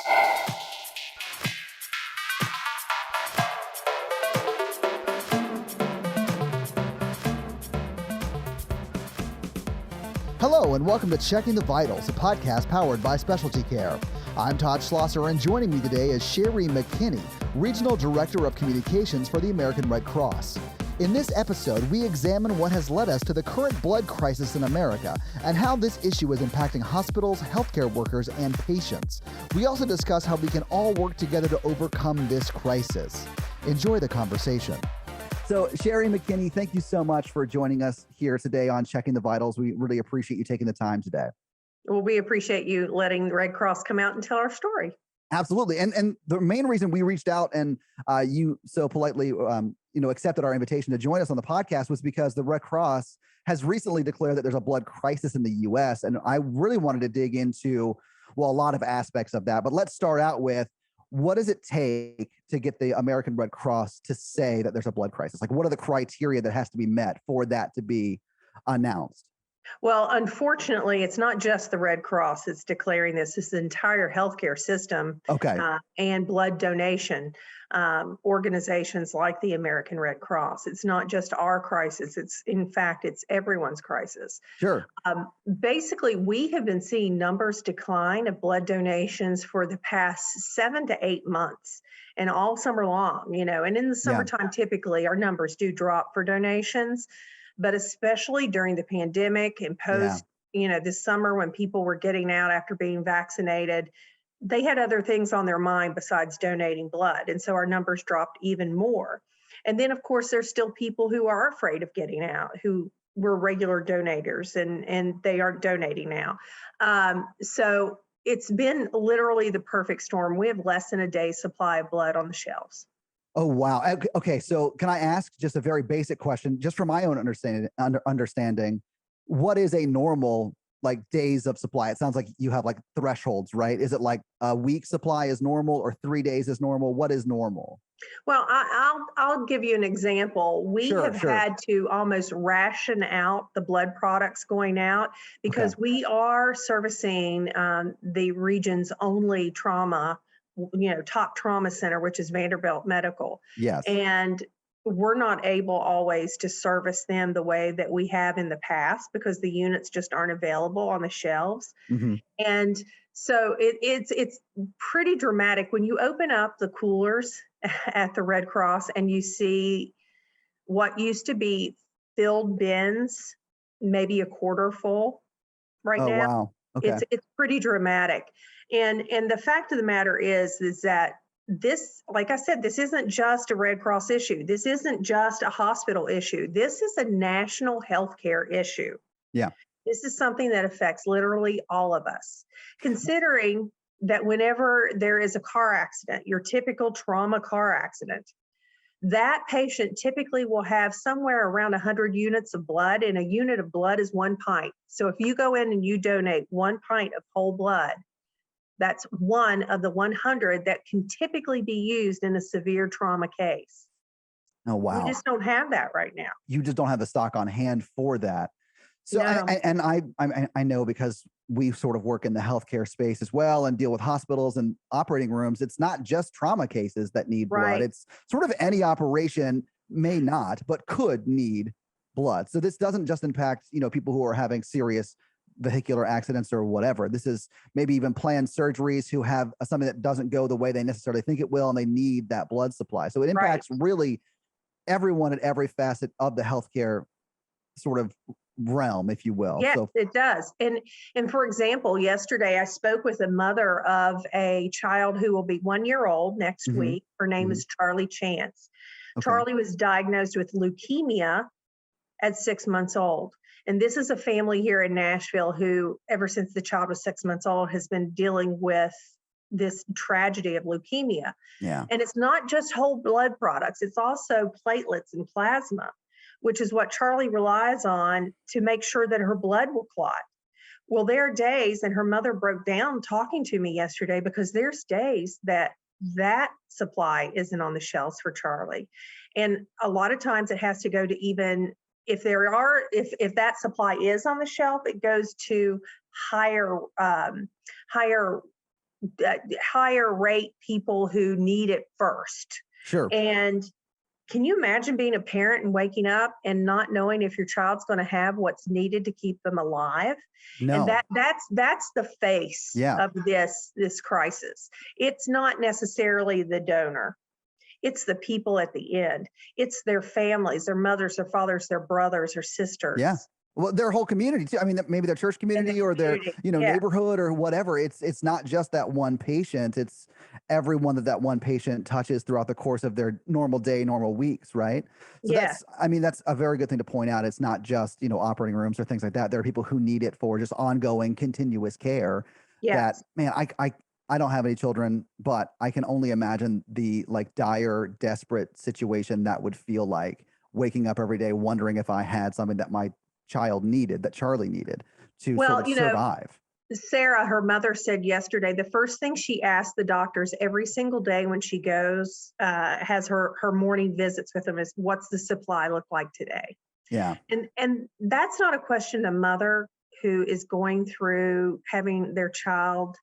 Hello and welcome to Checking the Vitals, a podcast powered by Specialty Care. I'm Todd Schlosser, and joining me today is Sherri Mckinney, Regional Director of Communications for the American Red Cross. In this episode, we examine what has led us to the current blood crisis in America and how this issue is impacting hospitals, healthcare workers, and patients. We also discuss how we can all work together to overcome this crisis. Enjoy the conversation. So, Sherri Mckinney, thank you so much for joining us here today on Checking the Vitals. We really appreciate you taking the time today. Well, we appreciate you letting the Red Cross come out and tell our story. Absolutely. And the main reason we reached out and you so politely, accepted our invitation to join us on the podcast was because the Red Cross has recently declared that there's a blood crisis in the U.S. And I really wanted to dig into, a lot of aspects of that. But let's start out with, what does it take to get the American Red Cross to say that there's a blood crisis? Like, what are the criteria that has to be met for that to be announced? Well, unfortunately, it's not just the Red Cross that's declaring this. It's the entire healthcare system. Okay. And blood donation organizations like the American Red Cross. It's not just our crisis. In fact, it's everyone's crisis. Sure. Basically, we have been seeing numbers decline of blood donations for the past 7 to 8 months and all summer long, and in the summertime, Typically our numbers do drop for donations. But especially during the pandemic and post, this summer when people were getting out after being vaccinated, they had other things on their mind besides donating blood. And so our numbers dropped even more. And then, of course, there's still people who are afraid of getting out, who were regular donators, and they aren't donating now. So it's been literally the perfect storm. We have less than a day's supply of blood on the shelves. Oh, wow. Okay. So can I ask just a very basic question, just for my own understanding, what is a normal days of supply? It sounds like you have thresholds, right? Is it like a week supply is normal or 3 days is normal? What is normal? Well, I'll give you an example. We have had to almost ration out the blood products going out because we are servicing the region's only top trauma center, which is Vanderbilt Medical. Yes. And we're not able always to service them the way that we have in the past because the units just aren't available on the shelves. Mm-hmm. And so it's pretty dramatic when you open up the coolers at the Red Cross and you see what used to be filled bins, maybe a quarter full right now. Wow. Okay. It's pretty dramatic. And the fact of the matter is that this, like I said, this isn't just a Red Cross issue. This isn't just a hospital issue. This is a national healthcare issue. Yeah. This is something that affects literally all of us. Considering that whenever there is a car accident, your typical trauma car accident, that patient typically will have somewhere around 100 units of blood, and a unit of blood is 1 pint. So if you go in and you donate 1 pint of whole blood, that's one of the 100 that can typically be used in a severe trauma case. Oh, wow. We just don't have that right now. You just don't have the stock on hand for that. So, No. I know because we sort of work in the healthcare space as well and deal with hospitals and operating rooms. It's not just trauma cases that need blood. It's sort of any operation may not, but could need blood. So this doesn't just impact, people who are having serious vehicular accidents or whatever. This is maybe even planned surgeries who have something that doesn't go the way they necessarily think it will, and they need that blood supply. So it impacts really everyone at every facet of the healthcare sort of realm, if you will. Yes, it does. And for example, yesterday I spoke with a mother of a child who will be 1 year old next week. Her name is Charlie Chance. Okay. Charlie was diagnosed with leukemia at 6 months old. And this is a family here in Nashville who, ever since the child was 6 months old, has been dealing with this tragedy of leukemia. Yeah. And it's not just whole blood products, it's also platelets and plasma, which is what Charlie relies on to make sure that her blood will clot. Well, there are days, and her mother broke down talking to me yesterday, because there's days that supply isn't on the shelves for Charlie. And a lot of times it has to go to, even if that supply is on the shelf, it goes to higher higher rate people who need it first. Sure. And can you imagine being a parent and waking up and not knowing if your child's going to have what's needed to keep them alive? And No. that's the face Yeah. of this crisis. It's not necessarily the donor. It's the people at the end. It's their families, their mothers, their fathers, their brothers, their sisters. Yeah. Well, their whole community too. I mean, maybe their church community or their, Yeah. neighborhood or whatever. It's not just that one patient. It's everyone that one patient touches throughout the course of their normal day, normal weeks, right? So Yeah. that's a very good thing to point out. It's not just, operating rooms or things like that. There are people who need it for just ongoing, continuous care. That, Yes. man, I don't have any children, but I can only imagine the like dire, desperate situation that would feel like waking up every day wondering if I had something that my child needed, that Charlie needed to sort Well, of survive. Sarah, her mother, said yesterday the first thing she asks the doctors every single day when she goes, has her morning visits with them, is what's the supply look like today? Yeah. And that's not a question a mother who is going through having their child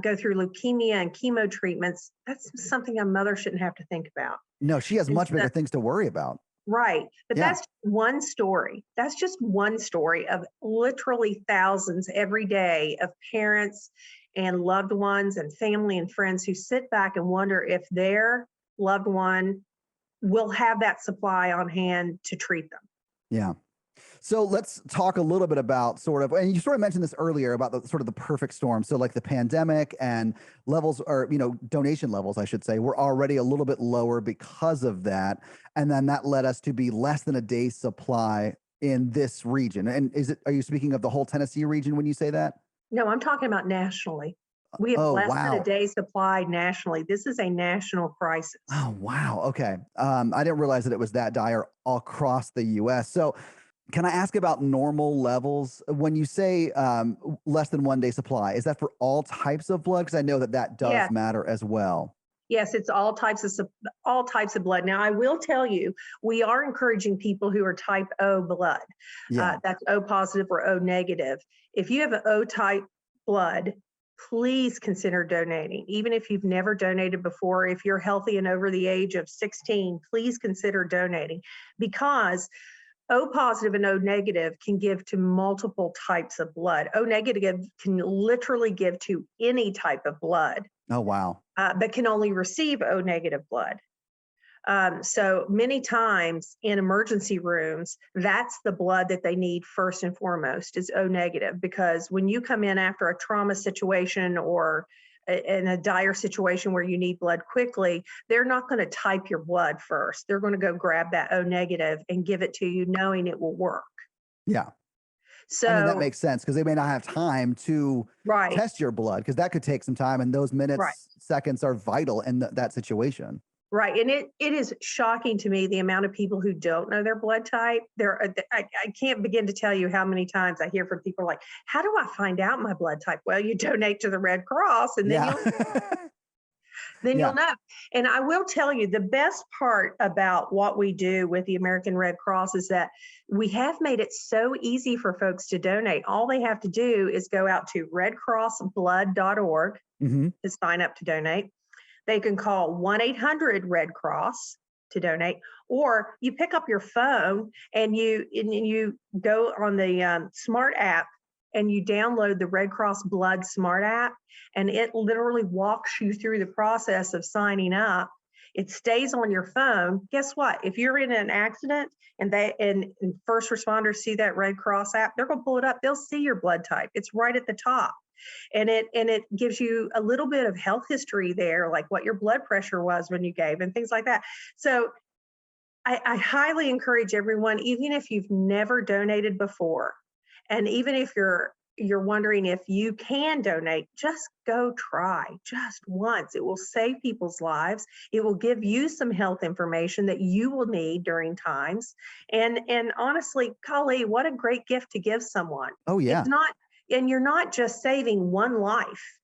go through leukemia and chemo treatments. That's something a mother shouldn't have to think about. No, she has much bigger things to worry about. Right. But Yeah. that's one story. That's just one story of literally thousands every day of parents and loved ones and family and friends who sit back and wonder if their loved one will have that supply on hand to treat them. Yeah. So let's talk a little bit about and you sort of mentioned this earlier about the sort of the perfect storm. So like the pandemic and levels or, donation levels, I should say, were already a little bit lower because of that. And then that led us to be less than a day's supply in this region. And are you speaking of the whole Tennessee region when you say that? No, I'm talking about nationally. We have Oh, less than a wow. day's supply nationally. This is a national crisis. Oh, wow. Okay. I didn't realize that it was that dire all across the US. So can I ask about normal levels? When you say less than 1 day supply, is that for all types of blood? Because I know that does Yes. matter as well. Yes, it's all types of blood. Now, I will tell you, we are encouraging people who are type O blood. Yeah. That's O positive or O negative. If you have an O type blood, please consider donating. Even if you've never donated before, if you're healthy and over the age of 16, please consider donating, because O positive and O negative can give to multiple types of blood. O negative can literally give to any type of blood. Oh, wow. But can only receive O negative blood. So many times in emergency rooms, that's the blood that they need first and foremost is O negative, because when you come in after a trauma situation or in a dire situation where you need blood quickly, they're not going to type your blood first. They're going to go grab that O negative and give it to you knowing it will work. Yeah. So, I mean, that makes sense because they may not have time to right. test your blood because that could take some time. And those minutes, Right. seconds are vital in that situation. Right. And it is shocking to me the amount of people who don't know their blood type. I can't begin to tell you how many times I hear from people like, how do I find out my blood type? Well, you donate to the Red Cross and then Yeah. you'll know. And I will tell you the best part about what we do with the American Red Cross is that we have made it so easy for folks to donate. All they have to do is go out to redcrossblood.org Mhm. to sign up to donate. They can call 1-800-RED CROSS to donate, or you pick up your phone and you go on the smart app and you download the Red Cross Blood Smart app, and it literally walks you through the process of signing up. It stays on your phone. Guess what? If you're in an accident and first responders see that Red Cross app, they're going to pull it up. They'll see your blood type. It's right at the top. And it gives you a little bit of health history there, like what your blood pressure was when you gave and things like that. So I highly encourage everyone, even if you've never donated before, and even if you're wondering if you can donate, just go try just once. It will save people's lives. It will give you some health information that you will need during times. And honestly, golly, what a great gift to give someone. Oh, yeah. It's not, and you're not just saving one life.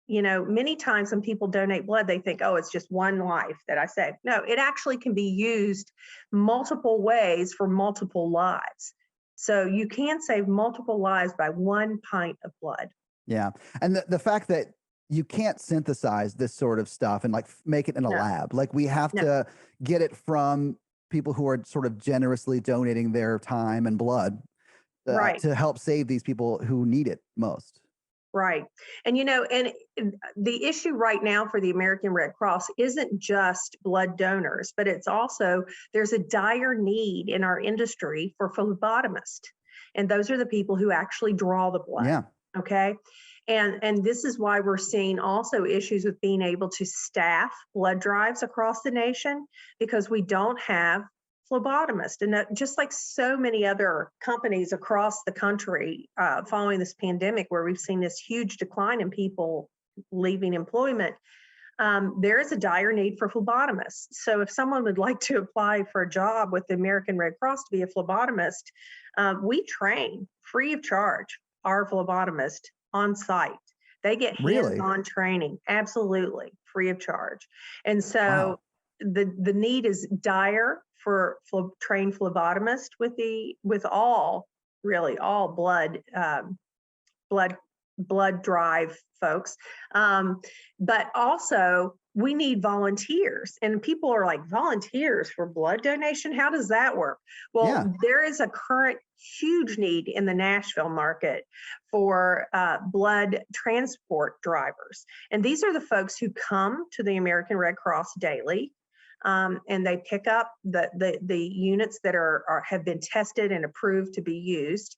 Many times when people donate blood, they think, oh, it's just one life that I saved. No, it actually can be used multiple ways for multiple lives. So you can save multiple lives by one pint of blood. Yeah. And the fact that you can't synthesize this sort of stuff and like make it in a No, lab. Like we have no. to get it from people who are sort of generously donating their time and blood Right. to help save these people who need it most. Right. And the issue right now for the American Red Cross isn't just blood donors, but it's also there's a dire need in our industry for phlebotomists. And those are the people who actually draw the blood. Yeah. Okay. And this is why we're seeing also issues with being able to staff blood drives across the nation because we don't have phlebotomist. And that, just like so many other companies across the country following this pandemic, where we've seen this huge decline in people leaving employment, there is a dire need for phlebotomists. So if someone would like to apply for a job with the American Red Cross to be a phlebotomist, we train free of charge our phlebotomist on site. They get Really? hands-on training, absolutely free of charge. And so Wow. the need is dire for trained phlebotomists with all really all blood blood drive folks, but also we need volunteers. And people are like, volunteers for blood donation, how does that work? Well, Yeah. there is a current huge need in the Nashville market for blood transport drivers, and these are the folks who come to the American Red Cross daily, and they pick up the units that have been tested and approved to be used.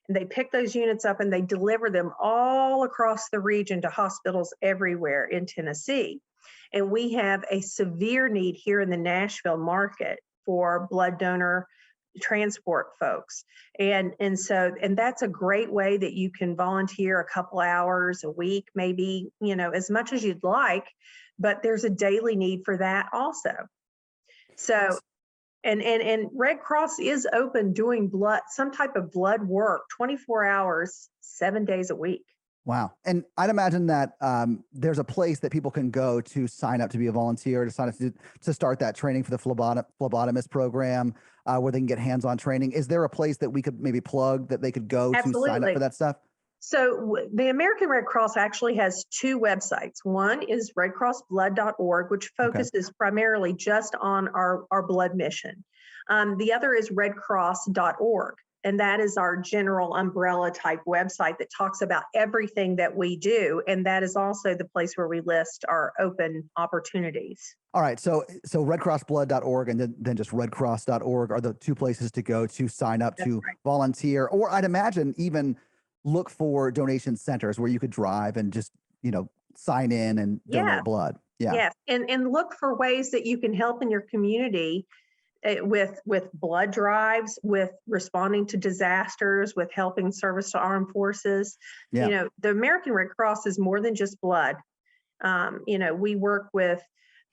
And they pick those units up and they deliver them all across the region to hospitals everywhere in Tennessee. And we have a severe need here in the Nashville market for blood donor transport folks. And that's a great way that you can volunteer a couple hours a week, maybe, as much as you'd like, but there's a daily need for that also. So, and Red Cross is open doing some type of blood work 24 hours, 7 days a week. Wow. And I'd imagine that there's a place that people can go to sign up to be a volunteer, to sign up to start that training for the phlebotomist program, where they can get hands-on training. Is there a place that we could maybe plug that they could go to sign up for that stuff? So the American Red Cross actually has two websites. One is redcrossblood.org, which focuses primarily just on our blood mission. The other is redcross.org, and that is our general umbrella type website that talks about everything that we do. And that is also the place where we list our open opportunities. All right. So redcrossblood.org and then just redcross.org are the two places to go to sign up to volunteer, or I'd imagine even look for donation centers where you could drive and just, sign in and donate blood. Yeah. Yes. And look for ways that you can help in your community with blood drives, with responding to disasters, with helping service to armed forces. Yeah. The American Red Cross is more than just blood. We work with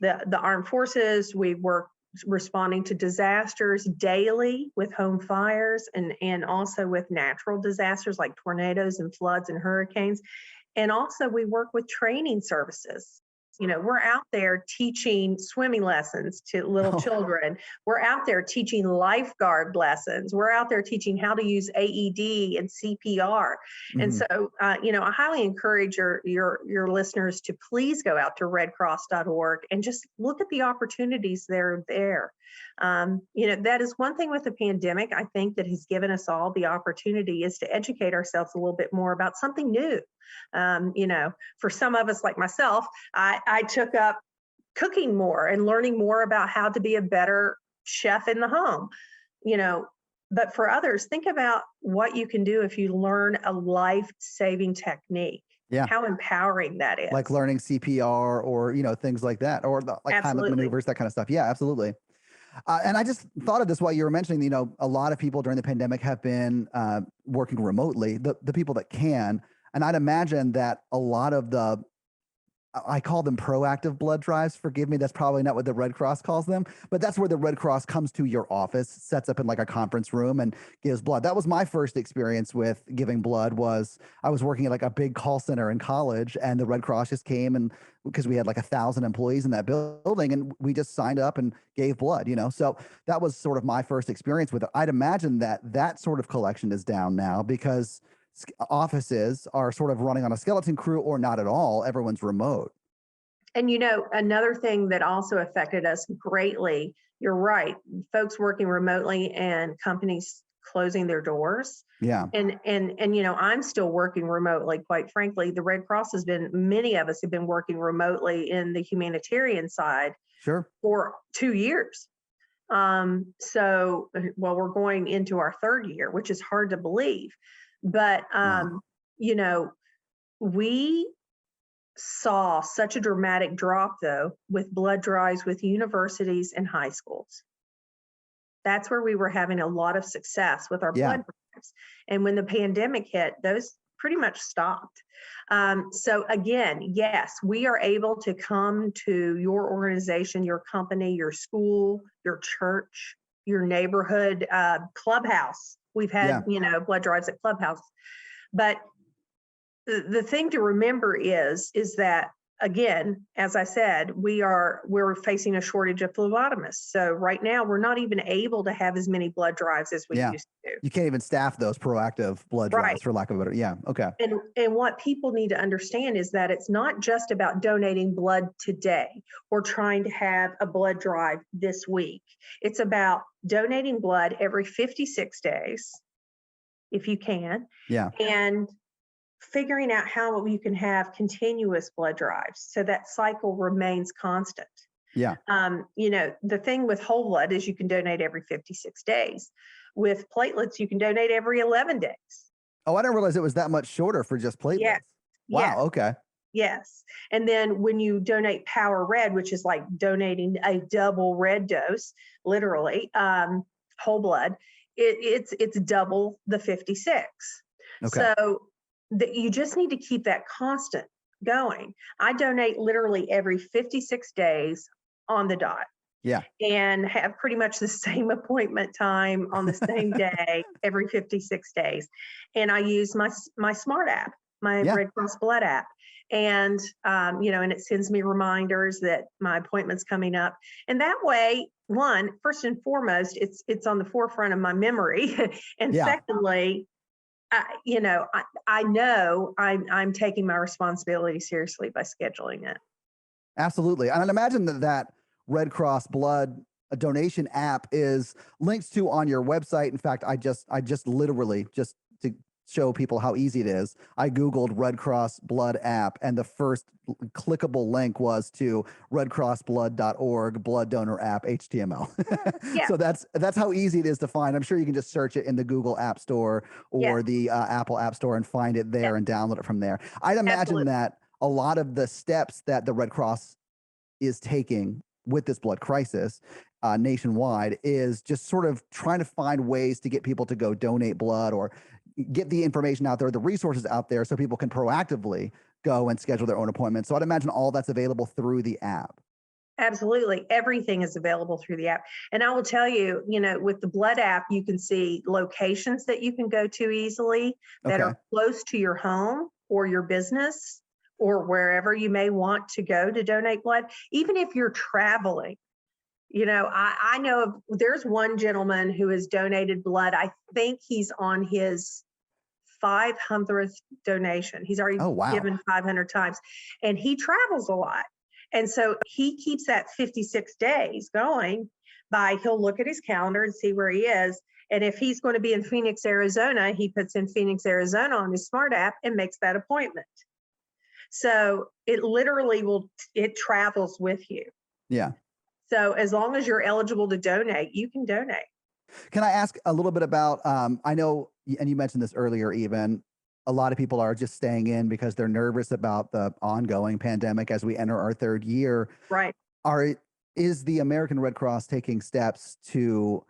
the armed forces. We work responding to disasters daily with home fires and also with natural disasters like tornadoes and floods and hurricanes. And also we work with training services. We're out there teaching swimming lessons to little children. We're out there teaching lifeguard lessons. We're out there teaching how to use AED and CPR. And so, I highly encourage your listeners to please go out to redcross.org and just look at the opportunities that are there. That is one thing with the pandemic, I think, that has given us all the opportunity is to educate ourselves a little bit more about something new. For some of us like myself, I took up cooking more and learning more about how to be a better chef in the home, but for others, think about what you can do if you learn a life-saving technique. Yeah. How empowering that is. Like learning CPR or, things like that, or like Heimlich maneuvers, that kind of stuff. Yeah, absolutely. And I just thought of this while you were mentioning, a lot of people during the pandemic have been working remotely, the people that can. And I'd imagine that a lot of I call them proactive blood drives. Forgive me, that's probably not what the Red Cross calls them, but that's where the Red Cross comes to your office, sets up in like a conference room and gives blood. That was my first experience with giving blood. Was I was working at like a big call center in college, and the Red Cross just came, and because we had like 1,000 employees in that building, and we just signed up and gave blood, So that was sort of my first experience with it. I'd imagine that sort of collection is down now because offices are sort of running on a skeleton crew or not at all. Everyone's remote. And another thing that also affected us greatly, you're right, folks working remotely and companies closing their doors. Yeah. And I'm still working remotely, quite frankly. The Red Cross many of us have been working remotely in the humanitarian side Sure. for 2 years. We're going into our third year, which is hard to believe. But, we saw such a dramatic drop, though, with blood drives with universities and high schools. That's where we were having a lot of success with our blood drives. And when the pandemic hit, those pretty much stopped. So again, yes, we are able to come to your organization, your company, your school, your church, your neighborhood clubhouse. We've had, blood drives at clubhouse. But the thing to remember is that, again, as I said, we're facing a shortage of phlebotomists. So right now we're not even able to have as many blood drives as we used to. You can't even staff those proactive blood drives, for lack of a better. Yeah. Okay. And what people need to understand is that it's not just about donating blood today or trying to have a blood drive this week. It's about donating blood every 56 days, if you can. Yeah. And figuring out how you can have continuous blood drives so that cycle remains constant. Yeah. The thing with whole blood is you can donate every 56 days. With platelets, you can donate every 11 days. Oh, I didn't realize it was that much shorter for just platelets. Yeah. Wow. Yeah. Okay. Yes. And then when you donate Power Red, which is like donating a double red dose, literally, whole blood, it's double the 56. Okay. So you just need to keep that constant going. I donate literally every 56 days on the dot. Yeah. And have pretty much the same appointment time on the same day every 56 days. And I use my smart app, my Red Cross Blood app. And, and it sends me reminders that my appointment's coming up. And that way, first and foremost, it's on the forefront of my memory. And secondly, I know I'm taking my responsibility seriously by scheduling it. Absolutely. And I'd imagine that Red Cross blood donation app is linked to on your website. In fact, I just literally, just to show people how easy it is, I Googled Red Cross blood app, and the first clickable link was to redcrossblood.org blood donor app HTML. Yeah. So that's how easy it is to find. I'm sure you can just search it in the Google App Store or the Apple App Store and find it there and download it from there. I'd imagine that a lot of the steps that the Red Cross is taking with this blood crisis nationwide is just sort of trying to find ways to get people to go donate blood or get the information out there, the resources out there, so people can proactively go and schedule their own appointments. So I'd imagine all that's available through the app. Absolutely. Everything is available through the app. And I will tell you, with the blood app, you can see locations that you can go to easily that are close to your home or your business or wherever you may want to go to donate blood. Even if you're traveling, I know there's one gentleman who has donated blood. I think he's on his 500th donation. He's already given 500 times, and he travels a lot. And so he keeps that 56 days going he'll look at his calendar and see where he is. And if he's going to be in Phoenix, Arizona, he puts in Phoenix, Arizona on his smart app and makes that appointment. So it literally it travels with you. Yeah. So as long as you're eligible to donate, you can donate. Can I ask a little bit about, I know, and you mentioned this earlier even, a lot of people are just staying in because they're nervous about the ongoing pandemic as we enter our third year. Right. Is the American Red Cross taking steps to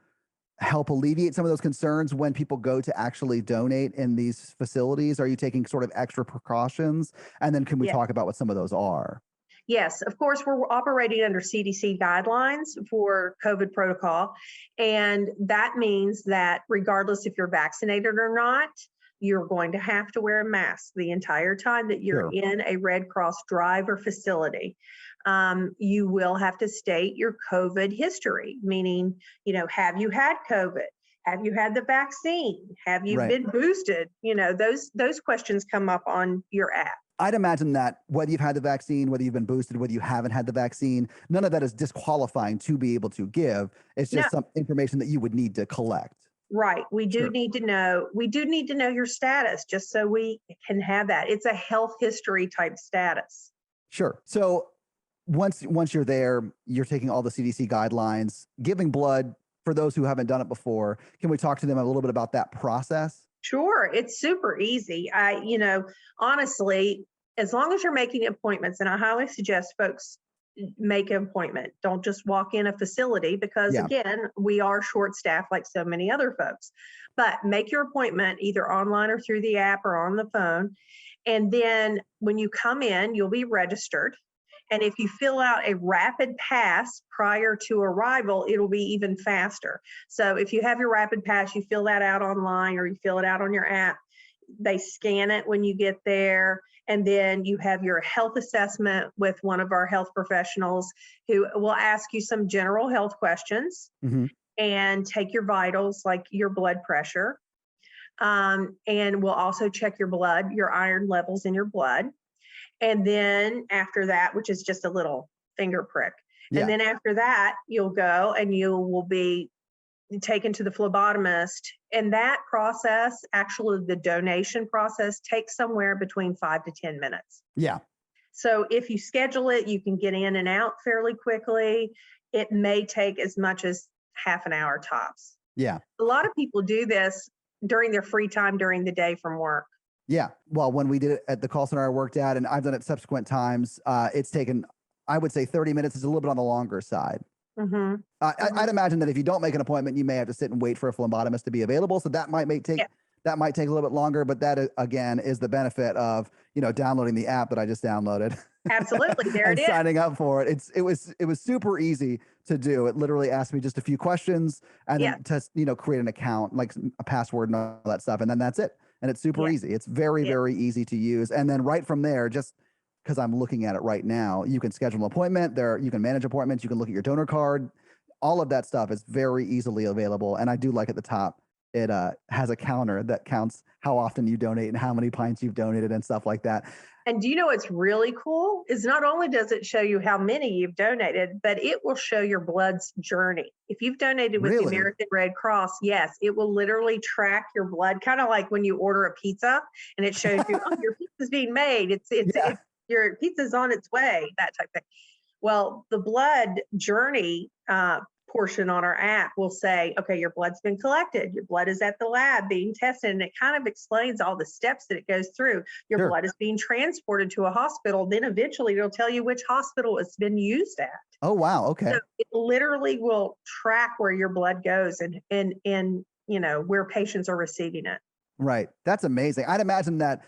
help alleviate some of those concerns when people go to actually donate in these facilities? Are you taking sort of extra precautions? And then can we talk about what some of those are? Yes, of course, we're operating under CDC guidelines for COVID protocol. And that means that regardless if you're vaccinated or not, you're going to have to wear a mask the entire time that you're in a Red Cross drive or facility. You will have to state your COVID history, meaning, have you had COVID? Have you had the vaccine? Have you Right. been boosted? Those questions come up on your app. I'd imagine that whether you've had the vaccine, whether you've been boosted, whether you haven't had the vaccine, none of that is disqualifying to be able to give. It's No, just some information that you would need to collect. right. We do Sure. need to know. We do need to know your status just so we can have that. It's a health history type status. Sure. So once you're there, you're taking all the CDC guidelines, giving blood for those who haven't done it before. Can we talk to them a little bit about that process? Sure, it's super easy. Honestly, as long as you're making appointments, and I highly suggest folks make an appointment. Don't just walk in a facility because, Yeah. again, we are short staffed like so many other folks. But make your appointment either online or through the app or on the phone. And then when you come in, you'll be registered. And if you fill out a rapid pass prior to arrival, it'll be even faster. So if you have your rapid pass, you fill that out online or you fill it out on your app. They scan it when you get there. And then you have your health assessment with one of our health professionals who will ask you some general health questions Hmm. and take your vitals, like your blood pressure. And we'll also check your blood, your iron levels in your blood. And then after that, which is just a little finger prick. And Yeah. then after that, you'll go and you will be taken to the phlebotomist. And that process, actually the donation process, takes somewhere between 5 to 10 minutes. Yeah. So if you schedule it, you can get in and out fairly quickly. It may take as much as half an hour tops. Yeah. A lot of people do this during their free time during the day from work. Yeah. Well, when we did it at the call center I worked at, and I've done it subsequent times, it's taken, I would say 30 minutes is a little bit on the longer side. Mm-hmm. I'd imagine that if you don't make an appointment, you may have to sit and wait for a phlebotomist to be available. So that might take Yeah. that might take a little bit longer, but that again is the benefit of downloading the app that I just downloaded. Absolutely. There And it is. signing up for it. It was super easy to do. It literally asked me just a few questions and Yeah. then to create an account, like a password and all that stuff, and then that's it. And it's super Yeah. easy. It's very, Yeah. very easy to use. And then right from there, just because I'm looking at it right now, you can schedule an appointment there. You can manage appointments. You can look at your donor card. All of that stuff is very easily available. And I do like at the top, it has a counter that counts how often you donate and how many pints you've donated and stuff like that. And do you know what's really cool is not only does it show you how many you've donated, but it will show your blood's journey. If you've donated with the Really? American Red Cross, yes, it will literally track your blood, kind of like when you order a pizza and it shows you, oh, your pizza's being made. Yeah. Your pizza's on its way, that type of thing. Well, the blood journey portion on our app will say, okay, your blood's been collected. Your blood is at the lab being tested. And it kind of explains all the steps that it goes through. Your Sure. blood is being transported to a hospital. Then eventually it'll tell you which hospital it's been used at. Oh, wow. Okay. So it literally will track where your blood goes and where patients are receiving it. Right. That's amazing. I'd imagine that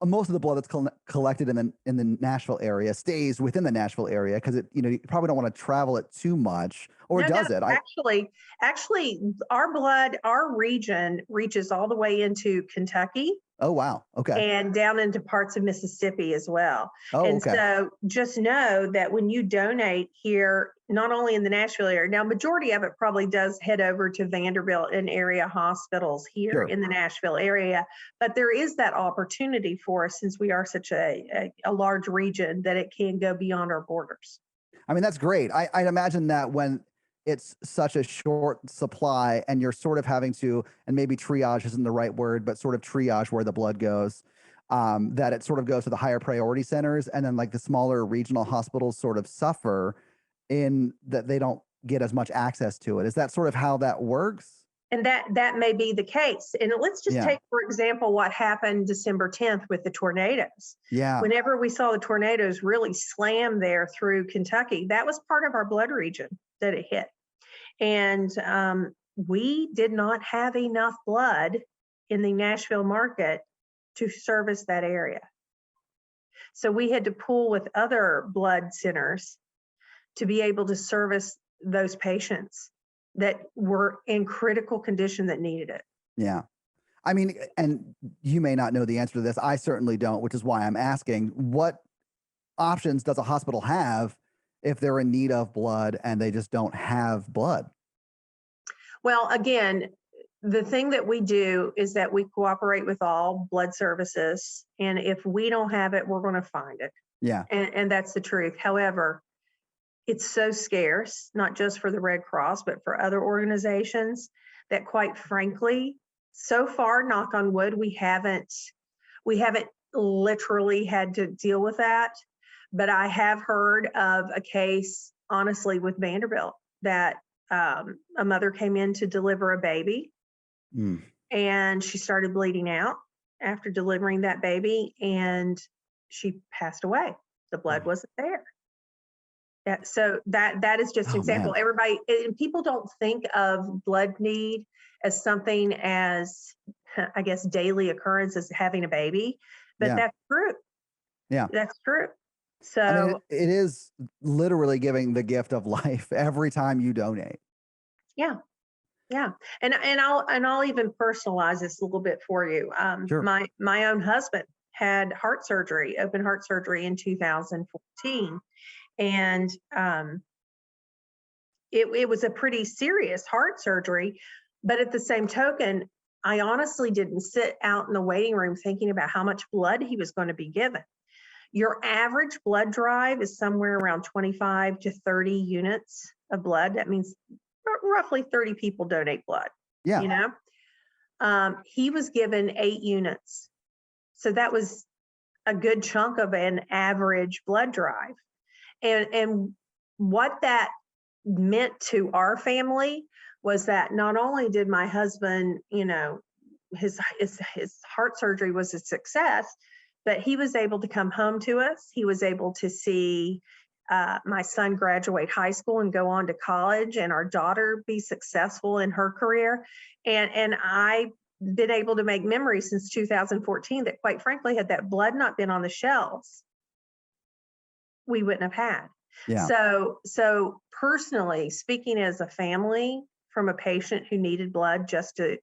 most of the blood that's collected in the Nashville area stays within the Nashville area because you probably don't want to travel it too much, or No, does it? Actually, our region reaches all the way into Kentucky Oh, wow. Okay. and down into parts of Mississippi as well. Oh, And okay. so just know that when you donate here, not only in the Nashville area, now majority of it probably does head over to Vanderbilt and area hospitals here Sure. in the Nashville area, but there is that opportunity for us since we are such a large region that it can go beyond our borders. I mean, that's great. I'd imagine that when it's such a short supply and you're sort of having to, and maybe triage isn't the right word, but sort of triage where the blood goes, that it sort of goes to the higher priority centers. And then like the smaller regional hospitals sort of suffer in that they don't get as much access to it. Is that sort of how that works? And that may be the case. And let's just Yeah. take, for example, what happened December 10th with the tornadoes. Yeah. Whenever we saw the tornadoes really slam there through Kentucky, that was part of our blood region that it hit. And we did not have enough blood in the Nashville market to service that area. So we had to pool with other blood centers to be able to service those patients that were in critical condition that needed it. Yeah. I mean, and you may not know the answer to this. I certainly don't, which is why I'm asking, what options does a hospital have if they're in need of blood and they just don't have blood? Well, again, The thing that we do is that we cooperate with all blood services. And if we don't have it, we're going to find it. Yeah. And that's the truth. However, it's so scarce, not just for the Red Cross, but for other organizations, that quite frankly, so far, knock on wood, we haven't literally had to deal with that. But I have heard of a case, honestly, with Vanderbilt that a mother came in to deliver a baby and she started bleeding out after delivering that baby, and she passed away. The blood wasn't there. Yeah, so that is just an example. Man. Everybody, and people don't think of blood need as something as, I guess, daily occurrence as having a baby, but that's true. Yeah. That's true. So I mean, it is literally giving the gift of life every time you donate. yeah. And I'll even personalize this a little bit for you. Sure. My own husband had heart surgery, open heart surgery in 2014. And it was a pretty serious heart surgery. But at the same token, I honestly didn't sit out in the waiting room thinking about how much blood he was going to be given. Your average blood drive is somewhere around 25 to 30 units of blood. That means roughly 30 people donate blood. Yeah. You know, he was given 8 units. So that was a good chunk of an average blood drive. And what that meant to our family was that not only did my husband, you know, his heart surgery was a success, but he was able to come home to us. He was able to see my son graduate high school and go on to college, and our daughter be successful in her career. And I've been able to make memories since 2014 that, quite frankly, had that blood not been on the shelves, we wouldn't have had. Yeah. So personally speaking, as a family, from a patient who needed blood just to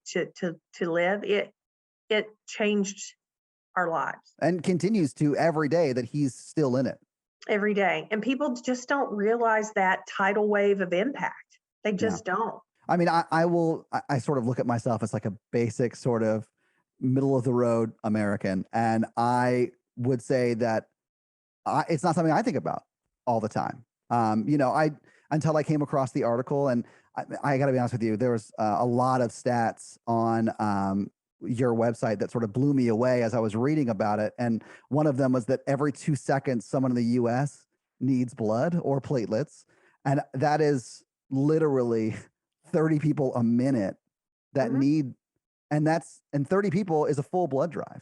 live, it changed our lives. And continues to every day that he's still in it. Every day. And people just don't realize that tidal wave of impact. They just don't. I mean, I sort of look at myself as like a basic sort of middle of the road American. And I would say that it's not something I think about all the time. You know, until I came across the article, and I got to be honest with you, there was a lot of stats on your website that sort of blew me away as I was reading about it. And one of them was that every 2 seconds, someone in the US needs blood or platelets. And that is literally 30 people a minute that need, and 30 people is a full blood drive.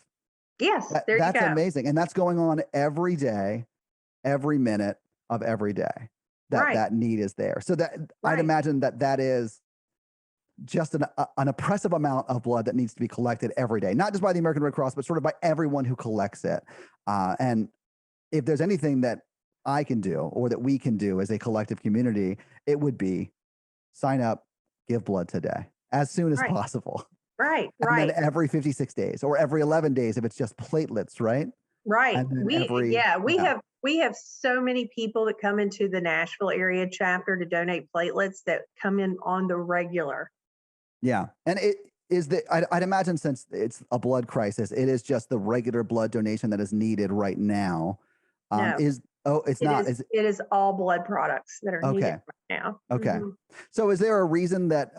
Yes, there you go. That's amazing. And that's going on every day, every minute of every day that need is there. So that I'd imagine that is just an oppressive amount of blood that needs to be collected every day, not just by the American Red Cross, but sort of by everyone who collects it. And if there's anything that I can do or that we can do as a collective community, it would be sign up, give blood today as soon as possible. Right. And then every 56 days or every 11 days if it's just platelets, right? Right. We have so many people that come into the Nashville area chapter to donate platelets that come in on the regular. Yeah. And it is I'd imagine, since it's a blood crisis, it is just the regular blood donation that is needed right now. No. It is all blood products that are needed right now. Okay. So is there a reason that,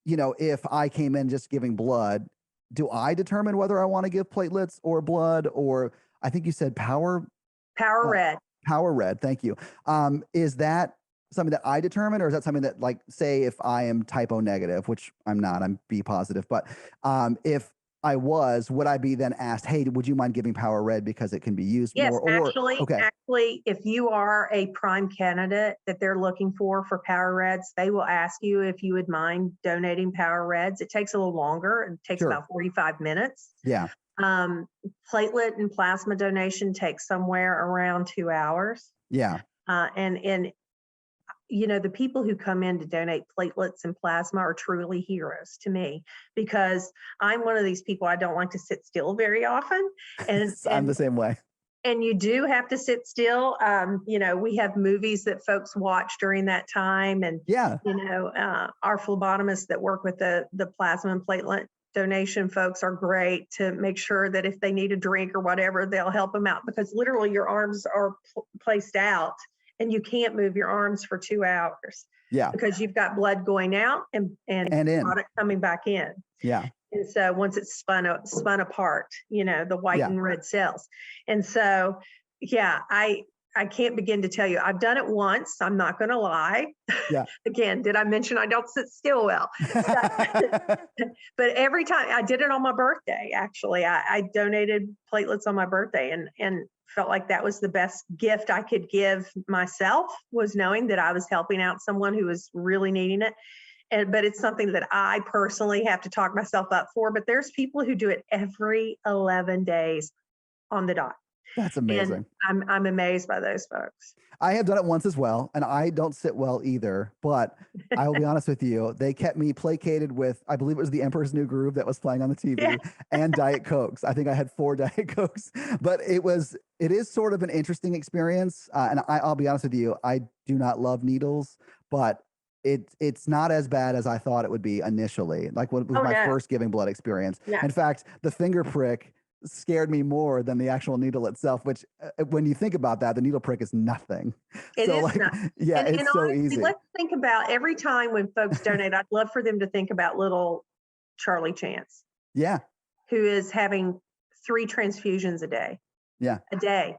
you know, if I came in just giving blood, do I determine whether I want to give platelets or blood, or I think you said Power Red. Power Red. Thank you. Is that something that I determine, or is that something that, like, say if I am type O negative, which I'm not, I'm B positive, but if I was, would I be then asked, hey, would you mind giving Power Red because it can be used more? Actually, if you are a prime candidate that they're looking for Power Reds, they will ask you if you would mind donating Power Reds. It takes a little longer. It takes about 45 minutes. Yeah. Platelet and plasma donation takes somewhere around 2 hours. Yeah. And you know, the people who come in to donate platelets and plasma are truly heroes to me, because I'm one of these people, I don't like to sit still very often. And I'm the same way. And you do have to sit still. We have movies that folks watch during that time. And, our phlebotomists that work with the plasma and platelet donation folks are great to make sure that if they need a drink or whatever, they'll help them out, because literally your arms are placed out and you can't move your arms for 2 hours. Yeah. Because you've got blood going out and product coming back in. Yeah. And so once it's spun apart, the white and red cells. And so, I can't begin to tell you. I've done it once. I'm not going to lie. Yeah. Again, did I mention I don't sit still well? But every time I did it on my birthday, actually, I donated platelets on my birthday and felt like that was the best gift I could give myself, was knowing that I was helping out someone who was really needing it. But it's something that I personally have to talk myself up for. But there's people who do it every 11 days on the dot. That's amazing. And I'm amazed by those folks. I have done it once as well, and I don't sit well either, but I will be honest with you. They kept me placated with, I believe it was The Emperor's New Groove that was playing on the TV, and Diet Cokes. I think I had 4 Diet Cokes, but it is sort of an interesting experience. And I'll be honest with you, I do not love needles, but it's not as bad as I thought it would be initially, like with my first giving blood experience. Yeah. In fact, the finger prick scared me more than the actual needle itself, which when you think about that, the needle prick is nothing. It is nothing. It's and so honestly, easy. Let's think about every time when folks donate, I'd love for them to think about little Charlie Chance. Yeah. Who is having 3 transfusions a day. Yeah. A day.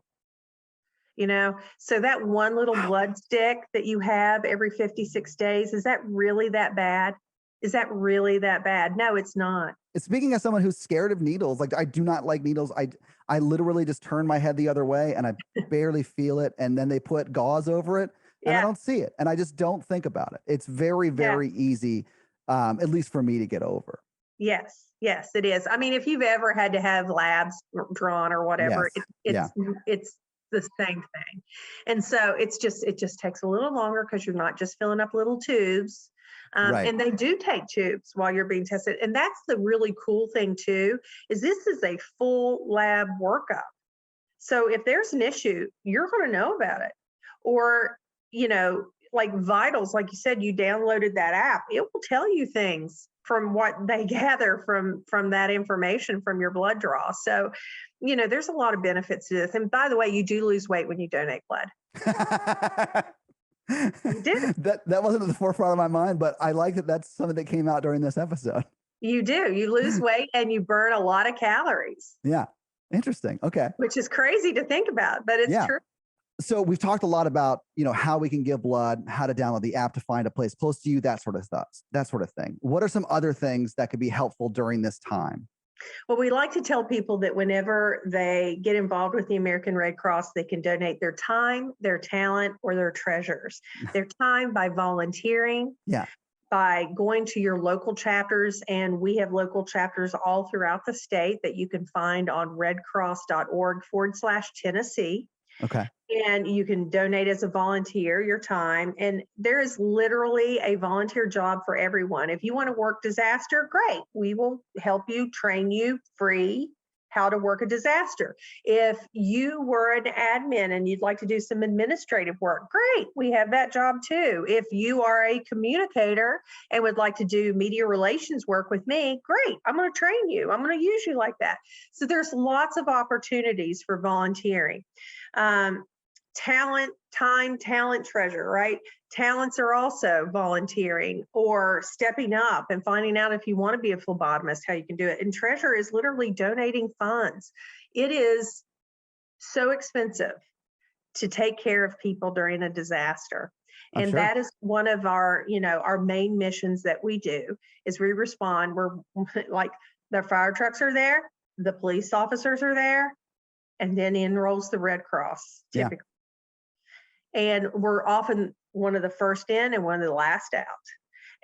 So that one little blood stick that you have every 56 days, is that really that bad? Is that really that bad? No, it's not. Speaking as someone who's scared of needles, like I do not like needles. I literally just turn my head the other way and I barely feel it. And then they put gauze over it and I don't see it. And I just don't think about it. It's very, very easy, at least for me, to get over. Yes, it is. I mean, if you've ever had to have labs drawn or whatever, it's the same thing. And so it just takes a little longer because you're not just filling up little tubes. And they do take tubes while you're being tested. And that's the really cool thing too, is this is a full lab workup. So if there's an issue, you're going to know about it. Or, like Vitals, like you said, you downloaded that app. It will tell you things from what they gather from that information from your blood draw. So, there's a lot of benefits to this. And by the way, you do lose weight when you donate blood. You do. That wasn't at the forefront of my mind, but I like that that's something that came out during this episode. You do. You lose weight and you burn a lot of calories. Yeah. Interesting. Okay. Which is crazy to think about, but it's true. So we've talked a lot about, how we can give blood, how to download the app to find a place close to you, that sort of thing. What are some other things that could be helpful during this time? Well, we like to tell people that whenever they get involved with the American Red Cross, they can donate their time, their talent, or their treasures. Their time by volunteering, by going to your local chapters, and we have local chapters all throughout the state that you can find on redcross.org/Tennessee. Okay. And you can donate as a volunteer your time. And there is literally a volunteer job for everyone. If you want to work disaster, great. We will help you, train you free how to work a disaster. If you were an admin and you'd like to do some administrative work, great. We have that job too. If you are a communicator and would like to do media relations work with me, great. I'm going to train you. I'm going to use you like that. So there's lots of opportunities for volunteering. Talent, time, talent, treasure, right? Talents are also volunteering or stepping up and finding out if you want to be a phlebotomist, how you can do it. And treasure is literally donating funds. It is so expensive to take care of people during a disaster. And that is one of our, our main missions that we do is we respond. We're like the fire trucks are there, the police officers are there, and then in rolls the Red Cross typically. And we're often one of the first in and one of the last out.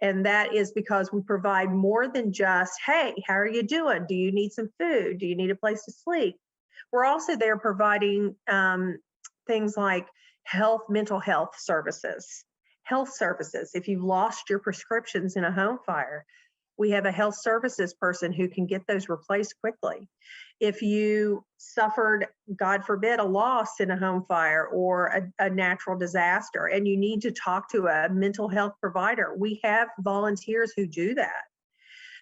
And that is because we provide more than just, hey, how are you doing? Do you need some food? Do you need a place to sleep? We're also there providing things like mental health services. If you've lost your prescriptions in a home fire, we have a health services person who can get those replaced quickly. if you suffered, God forbid, a loss in a home fire or a natural disaster, and you need to talk to a mental health provider, we have volunteers who do that.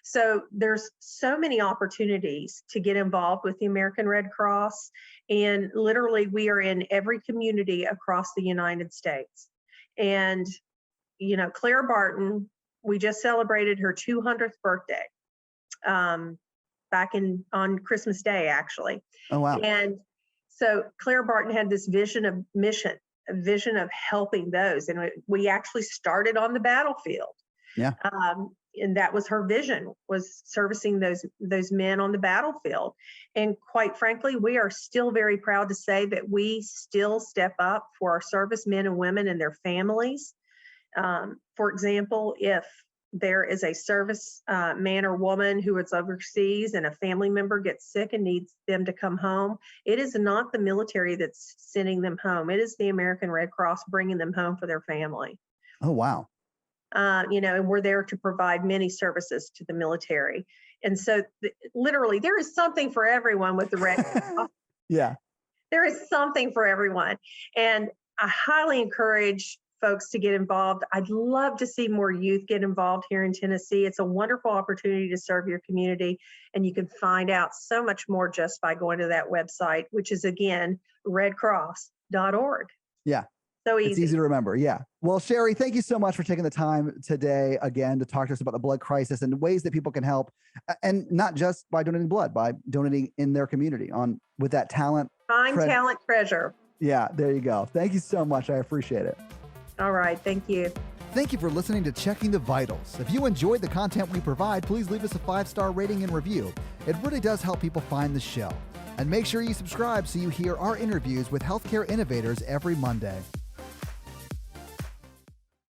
So there's so many opportunities to get involved with the American Red Cross. And literally, we are in every community across the United States. And, Claire Barton, we just celebrated her 200th birthday back on Christmas Day, actually. Oh, wow. And so Claire Barton had this vision of mission, a vision of helping those. And we actually started on the battlefield. Yeah. And that was her vision, was servicing those men on the battlefield. And quite frankly, we are still very proud to say that we still step up for our servicemen and women and their families. For example, if there is a service man or woman who is overseas and a family member gets sick and needs them to come home, it is not the military that's sending them home. It is the American Red Cross bringing them home for their family. Oh, wow. And we're there to provide many services to the military. And so literally there is something for everyone with the Red Cross. Yeah. There is something for everyone. And I highly encourage folks to get involved. I'd love to see more youth get involved here in Tennessee. It's a wonderful opportunity to serve your community. And you can find out so much more just by going to that website, which is, again, redcross.org. Yeah. So easy. It's easy to remember. Yeah. Well, Sherri, thank you so much for taking the time today again to talk to us about the blood crisis and ways that people can help, and not just by donating blood, by donating in their community with that talent. Find talent treasure. Yeah, there you go. Thank you so much. I appreciate it. All right. Thank you. Thank you for listening to Checking the Vitals. If you enjoyed the content we provide, please leave us a 5-star rating and review. It really does help people find the show. And make sure you subscribe so you hear our interviews with healthcare innovators every Monday.